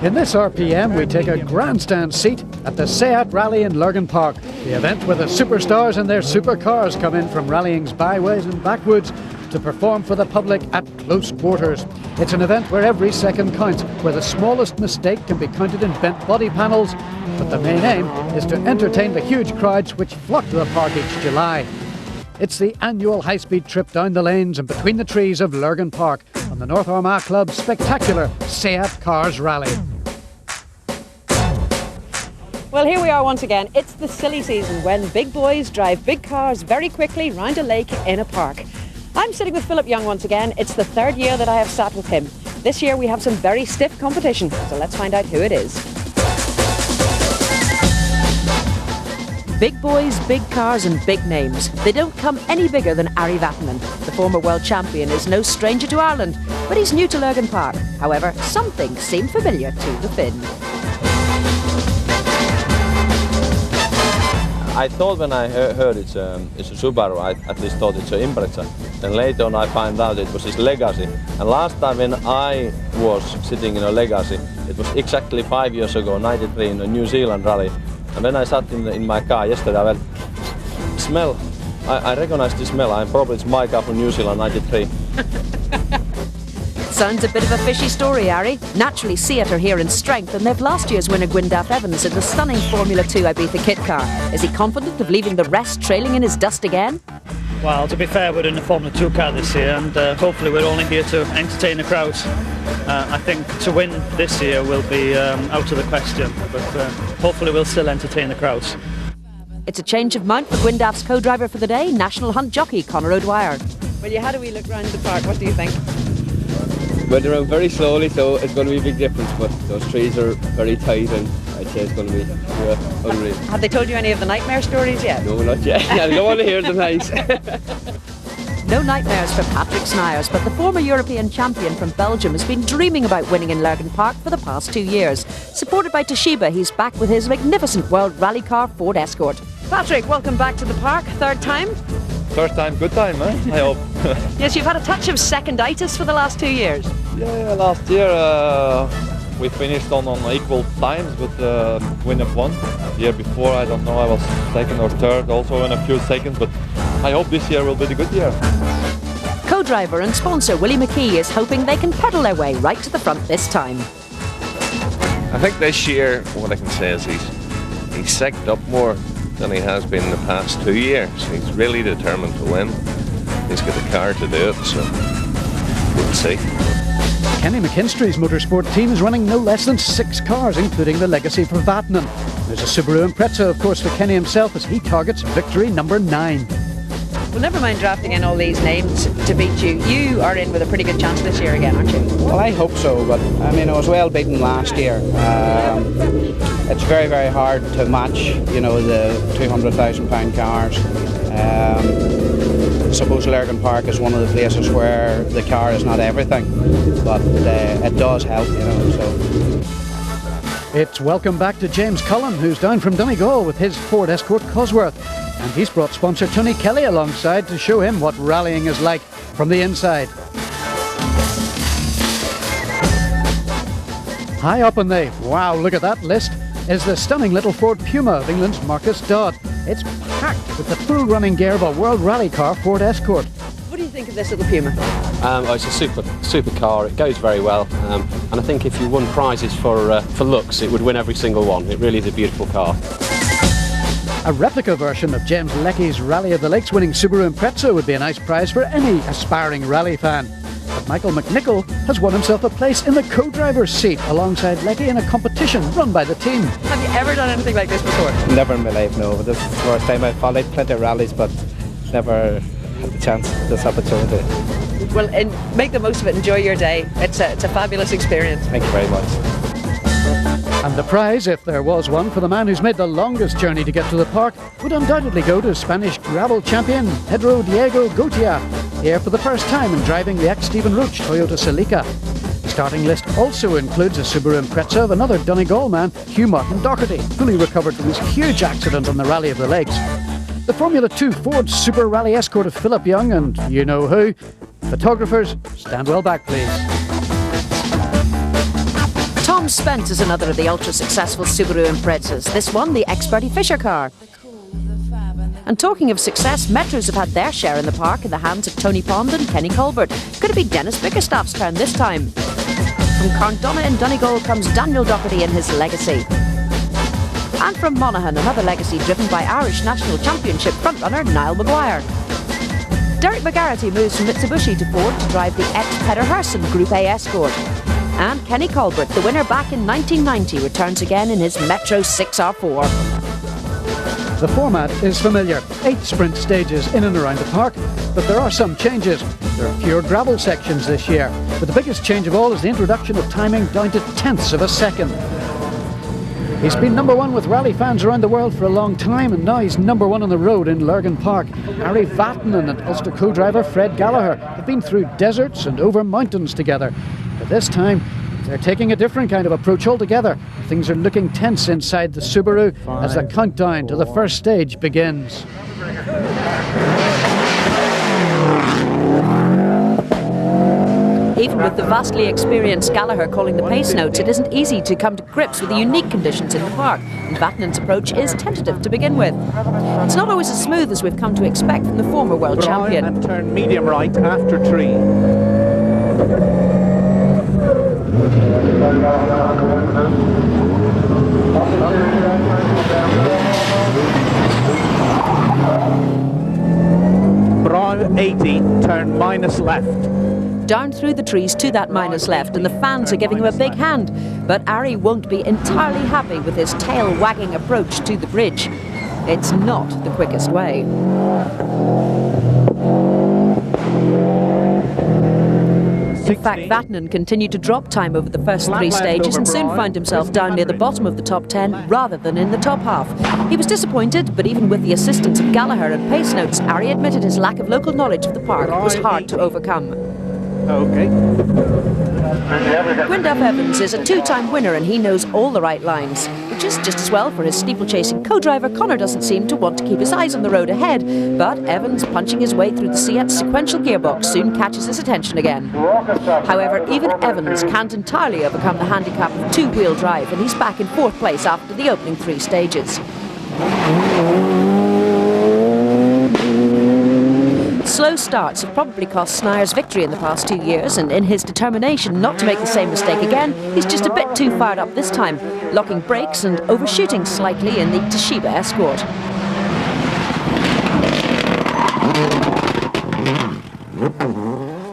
In this RPM, we take a grandstand seat at the Seat Rally in Lurgan Park, the event where the superstars and their supercars come in from rallying's byways and backwoods to perform for the public at close quarters. It's an event where every second counts, where the smallest mistake can be counted in bent body panels, but the main aim is to entertain the huge crowds which flock to the park each July. It's the annual high-speed trip down the lanes and between the trees of Lurgan Park on the North Armagh Club's spectacular Seat Cars Rally. Well, here we are once again. It's the silly season when big boys drive big cars very quickly round a lake in a park. I'm sitting with Philip Young once again. It's the third year that I have sat with him. This year we have some very stiff competition, so let's find out who it is. Big boys, big cars and big names. They don't come any bigger than Ari Vatanen. The former world champion is no stranger to Ireland, but he's new to Lurgan Park. However, some things seem familiar to the Finn. I thought when I heard it's a Subaru, I at least thought it's an Impreza. Then later on I found out it was his Legacy. And last time when I was sitting in a Legacy, it was exactly 5 years ago, 93, in a New Zealand rally. And when I sat in my car yesterday, I went, smell, I recognized the smell. It's my car from New Zealand, 93. Sounds a bit of a fishy story, Ari. Naturally, Seat are here in strength, and they've last year's winner Group Evans in the stunning Formula 2 Ibiza kit car. Is he confident of leaving the rest trailing in his dust again? Well, to be fair, we're in the Formula 2 car this year, and hopefully we're only here to entertain the crowds. I think to win this year will be out of the question, but hopefully we'll still entertain the crowds. It's a change of mount for Gwyndaf's co-driver for the day, National Hunt jockey Conor O'Dwyer. Well, you had a wee look round the park. What do you think? Went around very slowly, so it's going to be a big difference, but those trees are very tight and I'd say it's going to be unreal. Have they told you any of the nightmare stories yet? No, not yet. I don't want to hear them nice. No nightmares for Patrick Snijers, but the former European champion from Belgium has been dreaming about winning in Lurgan Park for the past 2 years. Supported by Toshiba, he's back with his magnificent World Rally Car Ford Escort. Patrick, welcome back to the park. Third time? Third time, good time, I hope. Yes, you've had a touch of seconditis for the last 2 years. Yeah, last year we finished on equal times, but winner won. The year before, I don't know, I was second or third, also in a few seconds, but I hope this year will be the good year. Co-driver and sponsor Willie McKee is hoping they can pedal their way right to the front this time. I think this year, what I can say is he's second up more than he has been in the past 2 years. He's really determined to win. He's got the car to do it, so we'll see. Kenny McKinstry's motorsport team is running no less than 6 cars, including the Legacy for Vatanen. There's a Subaru Impreza, of course, for Kenny himself as he targets victory number 9. Well, never mind drafting in all these names to beat you. You are in with a pretty good chance this year again, aren't you? Well, I hope so, but I mean, I was well beaten last year. It's very, very hard to match, you know, the £200,000 cars. I suppose Lurgan Park is one of the places where the car is not everything, but it does help, you know. So. It's welcome back to James Cullen, who's down from Donegal with his Ford Escort Cosworth. And he's brought sponsor Tony Kelly alongside to show him what rallying is like from the inside. High up on the, wow, look at that list, is the stunning little Ford Puma of England's Marcus Dodd. It's packed with the full running gear of a World Rally Car Ford Escort. What do you think of this little Puma? It's a super car. It goes very well, and I think if you won prizes for looks, it would win every single one. It really is a beautiful car. A replica version of James Leckie's Rally of the Lakes winning Subaru Impreza would be a nice prize for any aspiring rally fan. But Michael McNichol has won himself a place in the co-driver's seat alongside Leckie in a competition run by the team. Have you ever done anything like this before? Never in my life, no. This is the first time I've followed plenty of rallies, but never had the chance, this opportunity. Well, make the most of it, enjoy your day. It's a fabulous experience. Thank you very much. And the prize, if there was one, for the man who's made the longest journey to get to the park would undoubtedly go to Spanish gravel champion Pedro Diego Gotia, here for the first time and driving the ex-Stephen Roach Toyota Celica. The starting list also includes a Subaru Impreza of another Donegal man, Hugh Martin Doherty, fully recovered from his huge accident on the Rally of the Lakes. The Formula 2 Ford Super Rally Escort of Philip Young and you know who. Photographers, stand well back please. Tom Spence is another of the ultra-successful Subaru Imprezas, this one the ex-Bertie Fisher car. And talking of success, Metros have had their share in the park in the hands of Tony Pond and Kenny Colbert. Could it be Denis Biggerstaff's turn this time? From Carndonagh in Donegal comes Daniel Doherty in his Legacy. And from Monaghan, another Legacy driven by Irish National Championship frontrunner Niall Maguire. Derek McGarrity moves from Mitsubishi to Ford to drive the ex-Peter Herson Group A Escort. And Kenny Colbert, the winner back in 1990, returns again in his Metro 6R4. The format is familiar, 8 sprint stages in and around the park, but there are some changes. There are fewer gravel sections this year, but the biggest change of all is the introduction of timing down to tenths of a second. He's been number one with rally fans around the world for a long time, and now he's number one on the road in Lurgan Park. Harry Vatanen and Ulster co-driver Fred Gallagher have been through deserts and over mountains together. But this time, they're taking a different kind of approach altogether. Things are looking tense inside the Subaru as the countdown to the first stage begins. Even with the vastly experienced Gallagher calling the pace notes, it isn't easy to come to grips with the unique conditions in the park, and Vatanen's approach is tentative to begin with. It's not always as smooth as we've come to expect from the former world champion. And turn medium right after tree. Brown 80, turn minus left. Down through the trees to that minus left, and the fans are giving him a big hand. But Ari won't be entirely happy with his tail-wagging approach to the bridge. It's not the quickest way. In fact, Vatanen continued to drop time over the first 3 stages and soon found himself down near the bottom of the top 10 rather than in the top half. He was disappointed, but even with the assistance of Gallagher and pace notes, Ari admitted his lack of local knowledge of the park was hard to overcome. Okay. Gwyndaf Evans is a 2-time winner and he knows all the right lines, which is just as well for his steeplechasing co-driver. Connor doesn't seem to want to keep his eyes on the road ahead, but Evans, punching his way through the Seat sequential gearbox, soon catches his attention again. However, even Evans can't entirely overcome the handicap of 2-wheel drive, and he's back in 4th place after the opening 3 stages. Slow starts have probably cost Snijers victory in the past 2 years, and in his determination not to make the same mistake again, he's just a bit too fired up this time, locking brakes and overshooting slightly in the Toshiba Escort.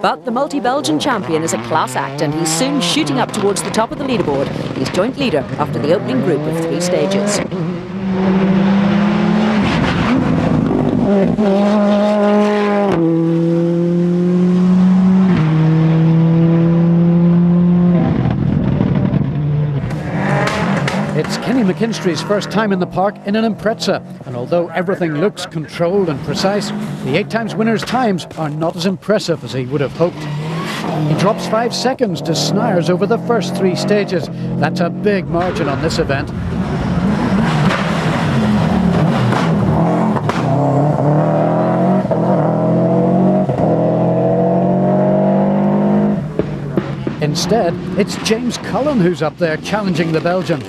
But the multi-Belgian champion is a class act, and he's soon shooting up towards the top of the leaderboard. He's joint leader after the opening group of 3 stages. It's Kenny McKinstry's first time in the park in an Impreza, and although everything looks controlled and precise, the 8 times winner's times are not as impressive as he would have hoped. He drops 5 seconds to Snijers over the first 3 stages. That's a big margin on this event. Instead, it's James Cullen who's up there challenging the Belgian.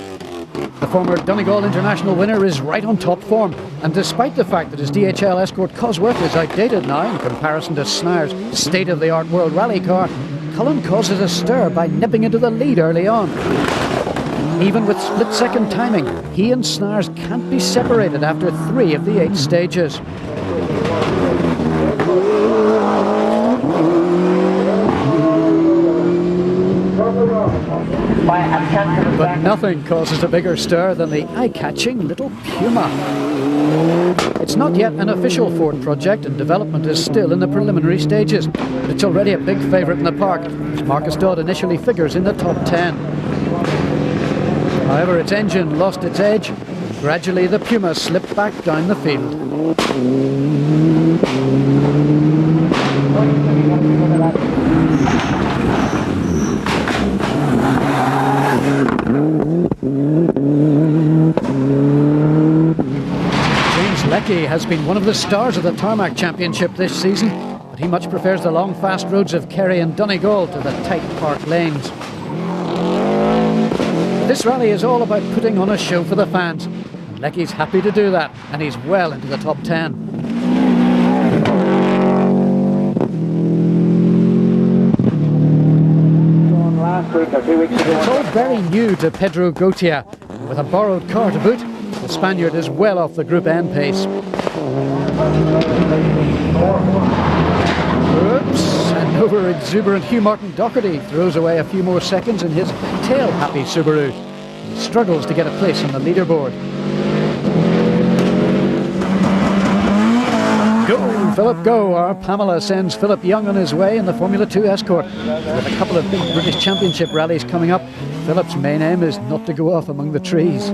The former Donegal International winner is right on top form, and despite the fact that his DHL Escort Cosworth is outdated now in comparison to Snijers' state-of-the-art World Rally car, Cullen causes a stir by nipping into the lead early on. Even with split-second timing, he and Snijers can't be separated after 3 of the 8 stages. But nothing causes a bigger stir than the eye-catching little Puma. It's not yet an official Ford project, and development is still in the preliminary stages, but it's already a big favourite in the park, as Marcus Dodd initially figures in the top 10. However, its engine lost its edge. Gradually, the Puma slipped back down the field. Leckie has been one of the stars of the Tarmac Championship this season, but he much prefers the long, fast roads of Kerry and Donegal to the tight park lanes. This rally is all about putting on a show for the fans. And Lecky's happy to do that, and he's well into the top 10. It's all very new to Pedro Gotia. With a borrowed car to boot, the Spaniard is well off the Group N pace. Oops, and over-exuberant Hugh Martin Doherty throws away a few more seconds in his tail-happy Subaru. He struggles to get a place on the leaderboard. Go, Philip, go! Our Pamela sends Philip Young on his way in the Formula 2 Escort. With a couple of big British Championship rallies coming up, Philip's main aim is not to go off among the trees.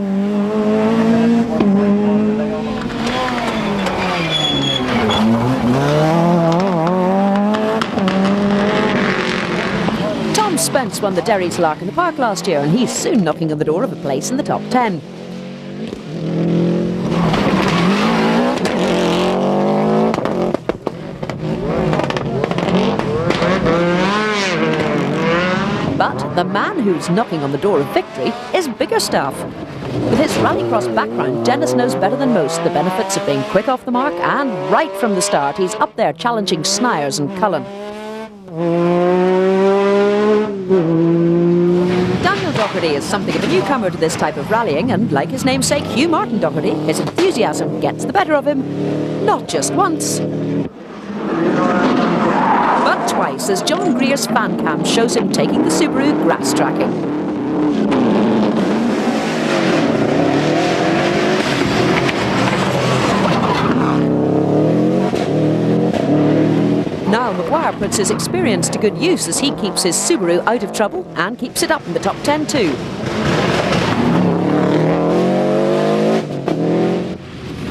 Tom Spence won the Derry's Lurgan Park last year, and he's soon knocking on the door of a place in the top 10. But the man who's knocking on the door of victory is Biggerstaff. With his rallycross background, Denis knows better than most the benefits of being quick off the mark, and right from the start he's up there challenging Snijers and Cullen. Daniel Doherty is something of a newcomer to this type of rallying, and like his namesake Hugh Martin Doherty, his enthusiasm gets the better of him, not just once, but twice, as John Greer's fan cam shows him taking the Subaru grass tracking. Now Maguire puts his experience to good use as he keeps his Subaru out of trouble and keeps it up in the top 10 too.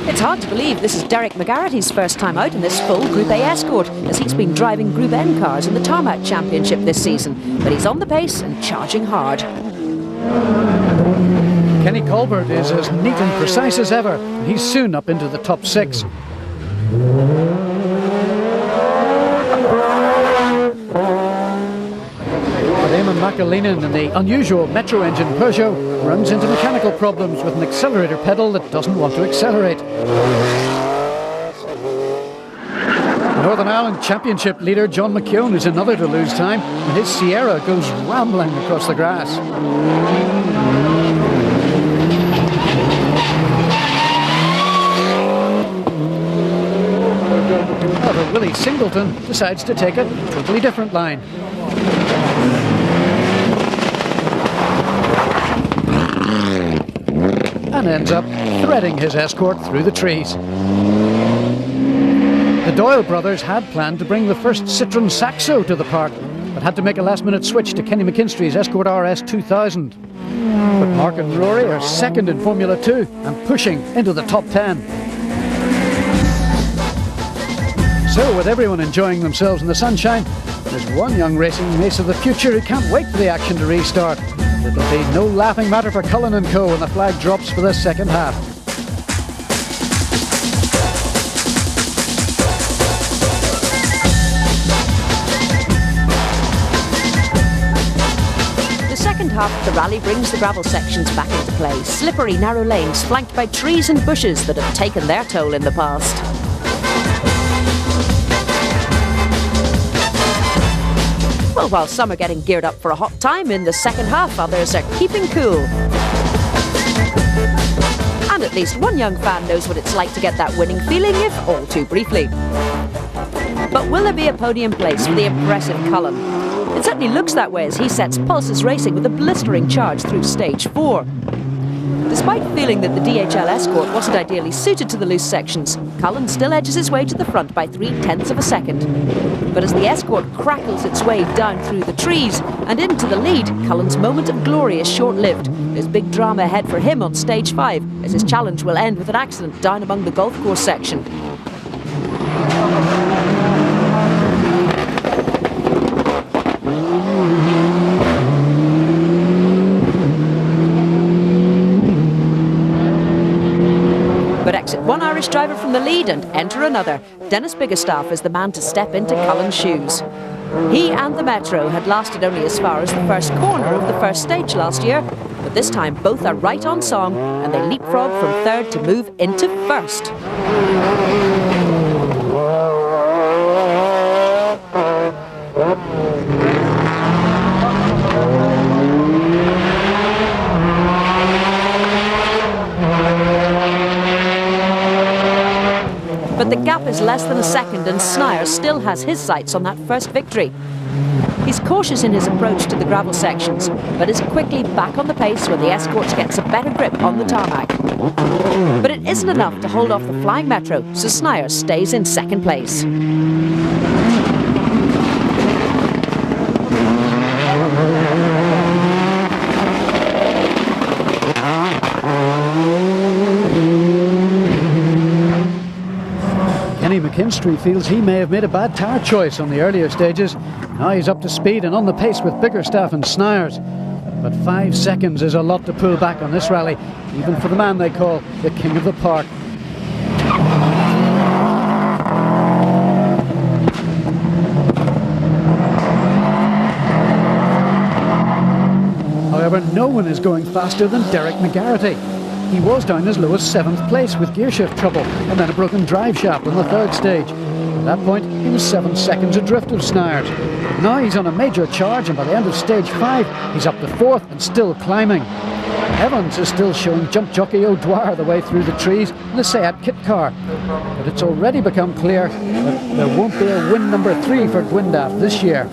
It's hard to believe this is Derek McGarrity's first time out in this full Group A Escort, as he's been driving Group N cars in the Tarmac Championship this season, but he's on the pace and charging hard. Kenny Colbert is as neat and precise as ever, and he's soon up into the top 6. But Eamon McAleenan in the unusual Metro engine Peugeot runs into mechanical problems with an accelerator pedal that doesn't want to accelerate. Northern Ireland Championship leader John McKeown is another to lose time, and his Sierra goes rambling across the grass. However, Willie Singleton decides to take a totally different line. And ends up threading his Escort through the trees. The Doyle brothers had planned to bring the first Citroën Saxo to the park, but had to make a last-minute switch to Kenny McKinstry's Escort RS 2000. But Mark and Rory are second in Formula 2 and pushing into the top 10. So, with everyone enjoying themselves in the sunshine, there's one young racing ace of the future who can't wait for the action to restart. It'll be no laughing matter for Cullen and Co when the flag drops for the second half. The second half of the rally brings the gravel sections back into play. Slippery, narrow lanes flanked by trees and bushes that have taken their toll in the past. Well, while some are getting geared up for a hot time in the second half, others are keeping cool. And at least one young fan knows what it's like to get that winning feeling, if all too briefly. But will there be a podium place for the impressive Cullen? It certainly looks that way as he sets pulses racing with a blistering charge through stage 4. Despite feeling that the DHL Escort wasn't ideally suited to the loose sections, Cullen still edges his way to the front by 0.3 of a second. But as the Escort crackles its way down through the trees and into the lead, Cullen's moment of glory is short-lived. There's big drama ahead for him on stage 5, as his challenge will end with an accident down among the golf course section. But exit one Irish driver from the lead and enter another. Denis Biggerstaff is the man to step into Cullen's shoes. He and the Metro had lasted only as far as the first corner of the first stage last year, but this time both are right on song and they leapfrog from third to move into first. But the gap is less than a second and Snijers still has his sights on that first victory. He's cautious in his approach to the gravel sections, but is quickly back on the pace when the Escort gets a better grip on the tarmac. But it isn't enough to hold off the flying Metro, so Snijers stays in second place. McKinstry feels he may have made a bad tyre choice on the earlier stages. Now he's up to speed and on the pace with Biggerstaff and Snijers. But 5 seconds is a lot to pull back on this rally, even for the man they call the King of the Park. However, no one is going faster than Derek McGarrity. He was down as low as 7th place with gearshift trouble and then a broken drive shaft on the third stage. At that point, he was 7 seconds adrift of Snijers. Now he's on a major charge, and by the end of stage 5, he's up to 4th and still climbing. Evans is still showing jump jockey O'Dwyer the way through the trees in the Seat kit car. But it's already become clear that there won't be a win number 3 for Gwyndaff this year.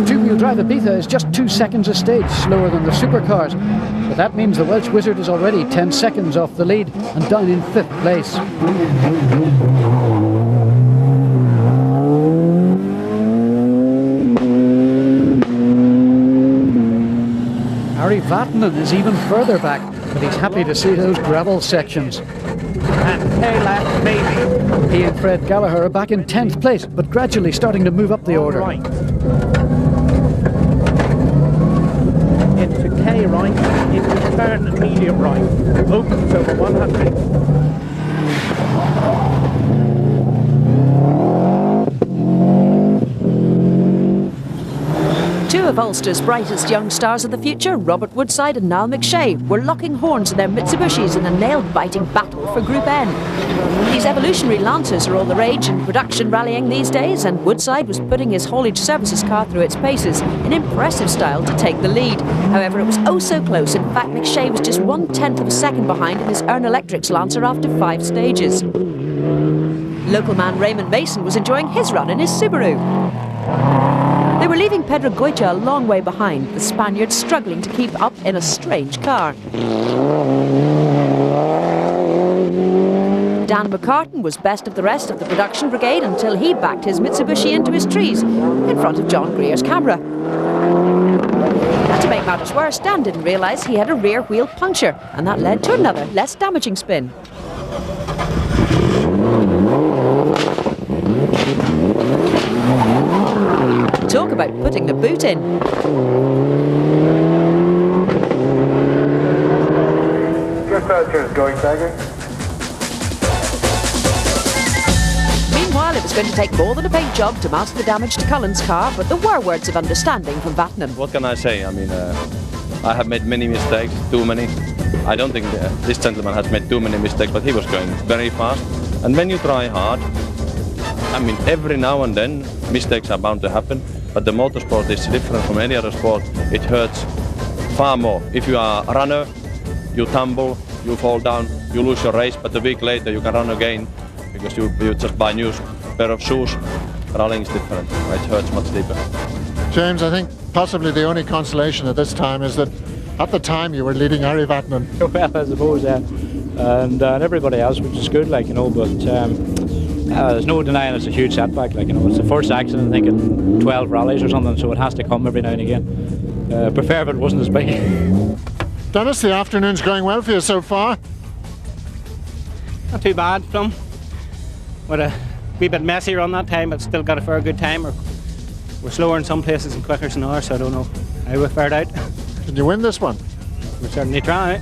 Two-wheel drive Ibiza is just 2 seconds a stage slower than the supercars, but that means the Welsh Wizard is already 10 seconds off the lead and down in 5th place. Harry Vatanen is even further back, but he's happy to see those gravel sections. And K-lap, maybe. He and Fred Gallagher are back in 10th place, but gradually starting to move up the order. Right. Into K right, into turn medium right. Opens over 100. Two of Ulster's brightest young stars of the future, Robert Woodside and Niall McShea, were locking horns in their Mitsubishis in a nail-biting battle for Group N. These evolutionary Lancers are all the rage in production rallying these days, and Woodside was putting his haulage services car through its paces in impressive style to take the lead. However, it was oh so close. In fact, McShea was just 1/10 of a second behind in his Earn Electric's Lancer after 5 stages. Local man Raymond Mason was enjoying his run in his Subaru. They were leaving Pedro Goitia a long way behind, the Spaniard struggling to keep up in a strange car. Dan McCartan was best of the rest of the production brigade until he backed his Mitsubishi into his trees in front of John Greer's camera. To make matters worse, Dan didn't realise he had a rear wheel puncture, and that led to another, less damaging spin. Talk about putting the boot in. Going tagging. Meanwhile, it was going to take more than a paint job to mask the damage to Cullen's car, but there were words of understanding from Vatanen. What can I say? I mean, I have made many mistakes, too many. I don't think this gentleman has made too many mistakes, but he was going very fast. And when you try hard, I mean, every now and then mistakes are bound to happen, but the motorsport is different from any other sport. It hurts far more. If you are a runner, you tumble, you fall down, you lose your race, but a week later you can run again because you just buy a new pair of shoes. Rallying is different. It hurts much deeper. James, I think possibly the only consolation at this time is that at the time you were leading Harry Vatanen. Well, I suppose, yeah. And everybody else, which is good, like, you know, but there's no denying it's a huge setback, like, you know, it's the first accident, I think, in 12 rallies or something, so it has to come every now and again. Prefer if it wasn't as big. Denis, the afternoon's going well for you so far? Not too bad, Plum. With a wee bit messier on that time, but still got a fair good time. We're slower in some places and quicker in ours, so I don't know how we fared out. Can you win this one? We'll certainly try.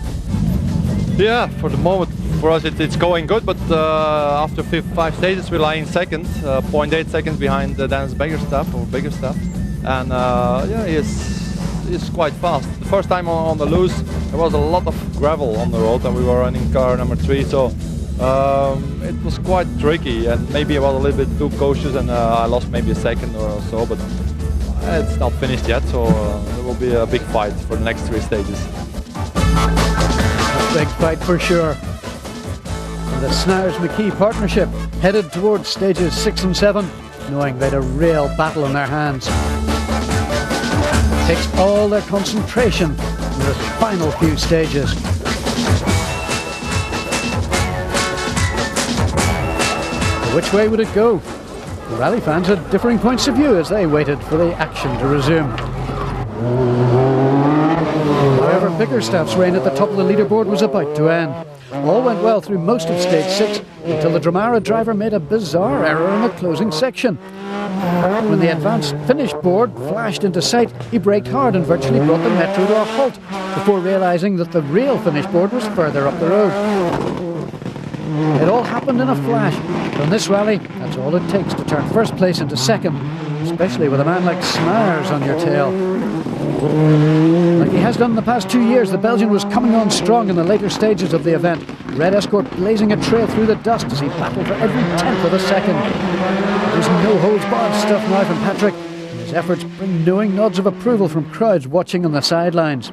Yeah, for the moment for us it's going good, but after 5 stages we lie in second, 0.8 seconds behind Denis Biggerstaff, and yeah, he's quite fast. The first time on the loose there was a lot of gravel on the road and we were running car number 3, so it was quite tricky and maybe I was a little bit too cautious and I lost maybe a second or so, but it's not finished yet, so there will be a big fight for the next 3 stages. A big fight for sure. And the Snijers-McKee partnership headed towards stages 6 and 7, knowing they had a real battle in their hands. It takes all their concentration in the final few stages. But which way would it go? The rally fans had differing points of view as they waited for the action to resume. However, Biggerstaff's reign at the top of the leaderboard was about to end. All went well through most of stage 6 until the Dramara driver made a bizarre error in the closing section. When the advanced finish board flashed into sight, he braked hard and virtually brought the Metro to a halt before realising that the real finish board was further up the road. It all happened in a flash. On this rally, that's all it takes to turn first place into second, especially with a man like Snijers on your tail. Like he has done in the past 2 years, the Belgian was coming on strong in the later stages of the event. Red Escort blazing a trail through the dust as he battled for every tenth of a second. There's no-holds-barred stuff now from Patrick, and his efforts bring knowing nods of approval from crowds watching on the sidelines.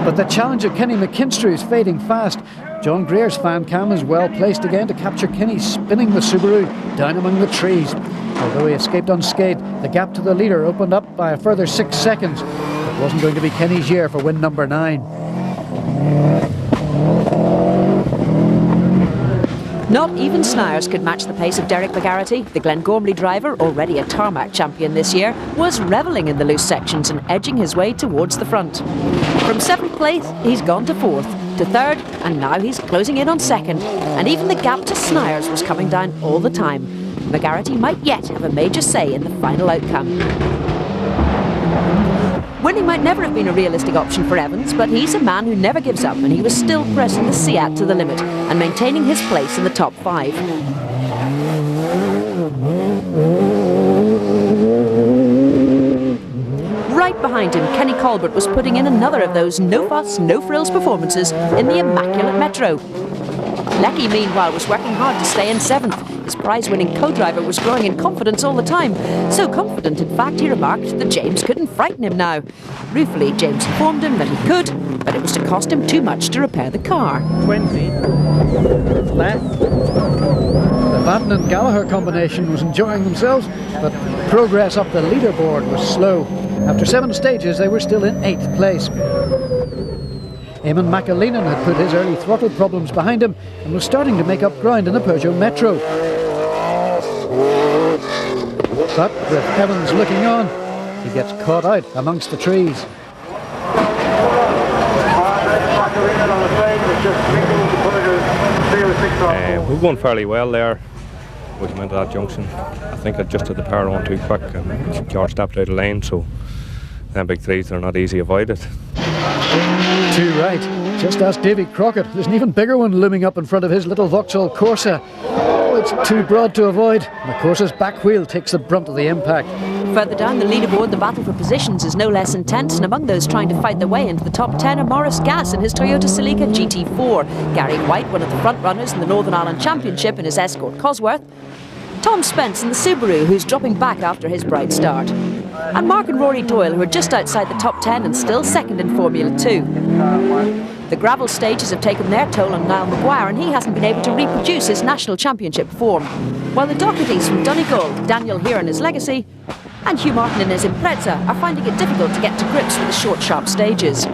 But the challenge of Kenny McKinstry is fading fast. John Greer's fan cam is well placed again to capture Kenny spinning the Subaru down among the trees. Although he escaped unscathed, the gap to the leader opened up by a further 6 seconds. It wasn't going to be Kenny's year for win number 9. Not even Snijers could match the pace of Derek McGarity. The Glengormley driver, already a tarmac champion this year, was revelling in the loose sections and edging his way towards the front. From 7th place, he's gone to 4th, to 3rd, and now he's closing in on 2nd. And even the gap to Snijers was coming down all the time. McGarity might yet have a major say in the final outcome. Winning might never have been a realistic option for Evans, but he's a man who never gives up, and he was still pressing the Seat to the limit and maintaining his place in the top 5. Right behind him, Kenny Colbert was putting in another of those no-fuss, no-frills performances in the immaculate Metro. Lecky, meanwhile, was working hard to stay in 7th. His prize-winning co-driver was growing in confidence all the time. So confident, in fact, he remarked that James couldn't frighten him now. Ruefully, James informed him that he could, but it was to cost him too much to repair the car. 20 left. The Vatanen Gallagher combination was enjoying themselves, but progress up the leaderboard was slow. After 7 stages, they were still in 8th place. Eamon McAleenan had put his early throttle problems behind him and was starting to make up ground in the Peugeot Metro. But with Evans looking on, he gets caught out amongst the trees. We've gone fairly well there. We came into that junction. I think I just had the power on too quick and George stepped out of lane, so them big threes are not easy to avoid it. Too right. Just ask Davy Crockett. There's an even bigger one looming up in front of his little Vauxhall Corsa. Oh, it's too broad to avoid. The Corsa's back wheel takes the brunt of the impact. Further down the leaderboard, the battle for positions is no less intense, and among those trying to fight their way into the top 10 are Maurice Gass in his Toyota Celica GT4, Gary White, one of the front runners in the Northern Ireland Championship in his Escort Cosworth, Tom Spence in the Subaru, who's dropping back after his bright start, and Mark and Rory Doyle, who are just outside the top 10 and still second in Formula 2. The gravel stages have taken their toll on Niall Maguire, and he hasn't been able to reproduce his national championship form, while the Dohertys from Donegal, Daniel Here in his Legacy, and Hugh Martin in his Impreza are finding it difficult to get to grips with the short, sharp stages.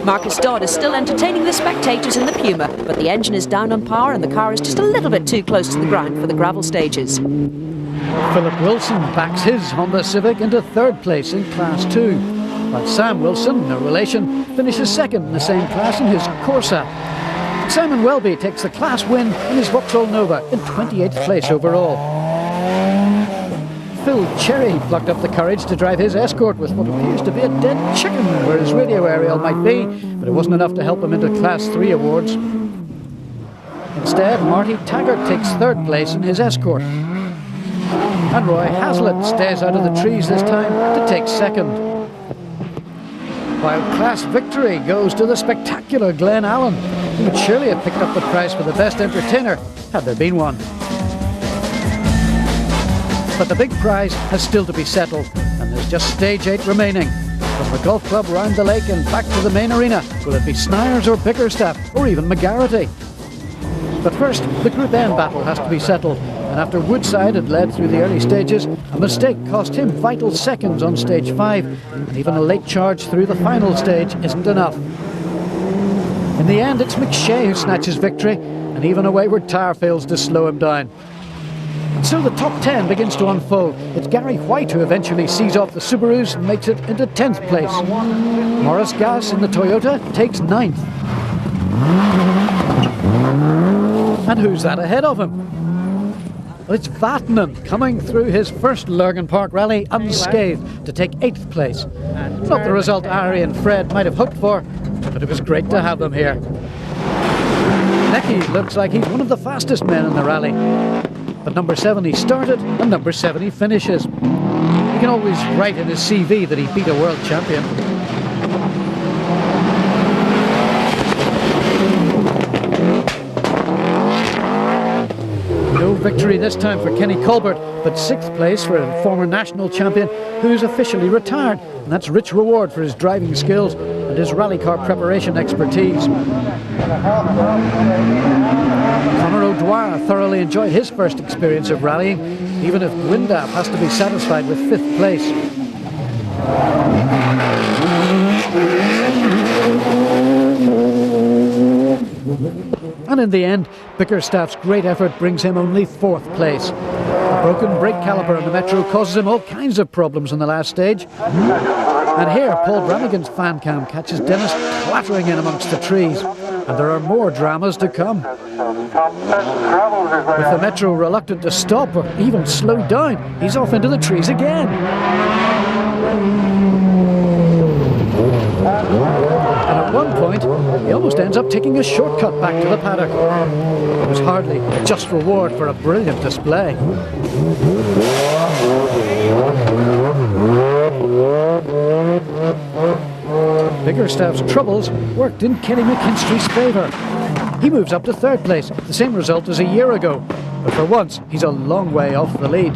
Marcus Dodd is still entertaining the spectators in the Puma, but the engine is down on power and the car is just a little bit too close to the ground for the gravel stages. Philip Wilson backs his Honda Civic into 3rd place in Class 2, while Sam Wilson, no relation, finishes 2nd in the same class in his Corsa. Simon Welby takes the class win in his Vauxhall Nova in 28th place overall. Phil Cherry plucked up the courage to drive his Escort with what appears to be a dead chicken where his radio aerial might be, but it wasn't enough to help him into Class 3 awards. Instead, Marty Taggart takes third place in his Escort. And Roy Hazlitt stays out of the trees this time to take second. While class victory goes to the spectacular Glenn Allen, who would surely have picked up the prize for the best entertainer had there been one. But the big prize has still to be settled, and there's just stage 8 remaining. From the golf club round the lake and back to the main arena, will it be Snijers or Biggerstaff or even McGarrity? But first, the Group N battle has to be settled, and after Woodside had led through the early stages, a mistake cost him vital seconds on stage 5, and even a late charge through the final stage isn't enough. In the end, it's McShea who snatches victory, and even a wayward tyre fails to slow him down. And so the top 10 begins to unfold. It's Gary White who eventually sees off the Subarus and makes it into 10th place. Morris Gass in the Toyota takes 9th. And who's that ahead of him? Well, it's Vatanen coming through his first Lurgan Park rally unscathed to take 8th place. Not the result Ari and Fred might have hoped for, but it was great to have them here. Necky looks like he's one of the fastest men in the rally. But number 7 he started, and number 7 he finishes. He can always write in his CV that he beat a world champion. No victory this time for Kenny Colbert, but 6th place for a former national champion who's officially retired, and that's rich reward for his driving skills and his rally car preparation expertise. Conor O'Dwyer thoroughly enjoyed his first experience of rallying, even if Gwyndaff has to be satisfied with 5th place. And in the end, Biggerstaff's great effort brings him only 4th place. A broken brake caliper on the Metro causes him all kinds of problems in the last stage. And here, Paul Brannigan's fan cam catches Denis clattering in amongst the trees. And there are more dramas to come. With the Metro reluctant to stop or even slow down, he's off into the trees again. And at one point, he almost ends up taking a shortcut back to the paddock. It was hardly a just reward for a brilliant display. Biggerstaff's troubles worked in Kenny McKinstry's favour. He moves up to 3rd place, the same result as a year ago. But for once, he's a long way off the lead.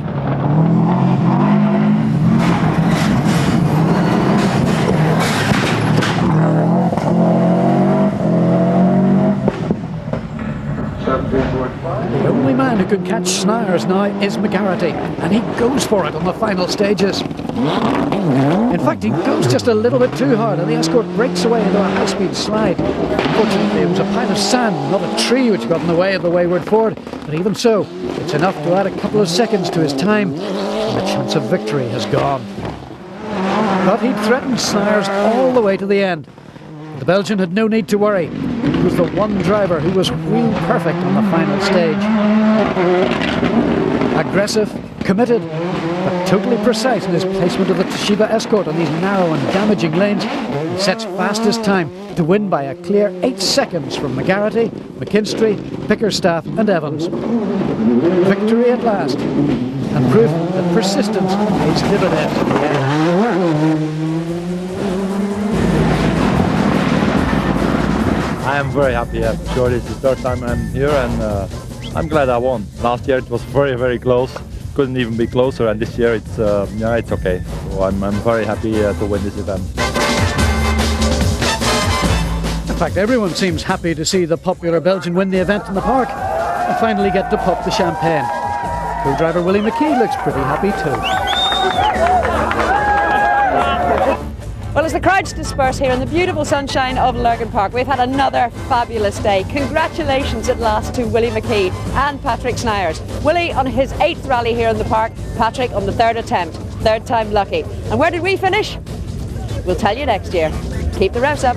The only man who can catch Snijers now is McGarrity, and he goes for it on the final stages. In fact, he goes just a little bit too hard, and the Escort breaks away into a high-speed slide. Unfortunately, it was a pile of sand, not a tree, which got in the way of the wayward Ford. But even so, it's enough to add a couple of seconds to his time, and the chance of victory has gone. But he'd threatened Snijers all the way to the end. The Belgian had no need to worry. He was the one driver who was wheel perfect on the final stage. Aggressive, committed, but totally precise in his placement of the Toshiba Escort on these narrow and damaging lanes, he sets fastest time to win by a clear 8 seconds from McGarrity, McKinstry, Biggerstaff and Evans. Victory at last, and proof that persistence pays dividends in the end. I am very happy. I'm sure it's the 3rd time I'm here, and I'm glad I won. Last year it was very, very close. Couldn't even be closer, and this year it's it's okay. So I'm very happy to win this event. In fact, everyone seems happy to see the popular Belgian win the event in the park and finally get to pop the champagne. Co-driver Willie McKee looks pretty happy too. Well, as the crowds disperse here in the beautiful sunshine of Lurgan Park, we've had another fabulous day. Congratulations at last to Willie McKee and Patrick Snijers. Willie on his 8th rally here in the park, Patrick on the 3rd attempt, 3rd time lucky. And where did we finish? We'll tell you next year. Keep the revs up.